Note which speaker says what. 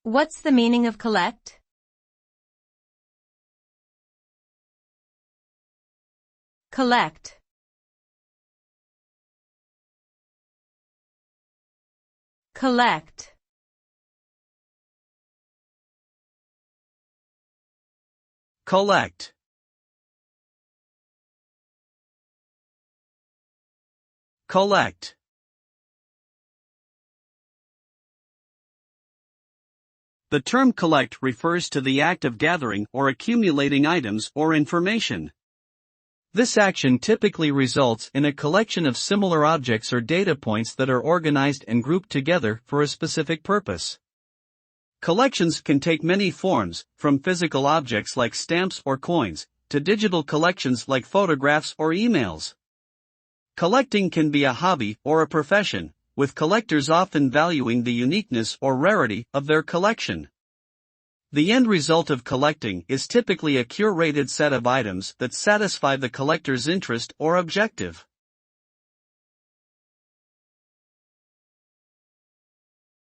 Speaker 1: What's the meaning of collect? Collect. Collect.
Speaker 2: Collect. Collect. The term collect refers to the act of gathering or accumulating items or information. This action typically results in a collection of similar objects or data points that are organized and grouped together for a specific purpose. Collections can take many forms, from physical objects like stamps or coins, to digital collections like photographs or emails. Collecting can be a hobby or a profession, with collectors often valuing the uniqueness or rarity of their collection. The end result of collecting is typically a curated set of items that satisfy the collector's interest or objective.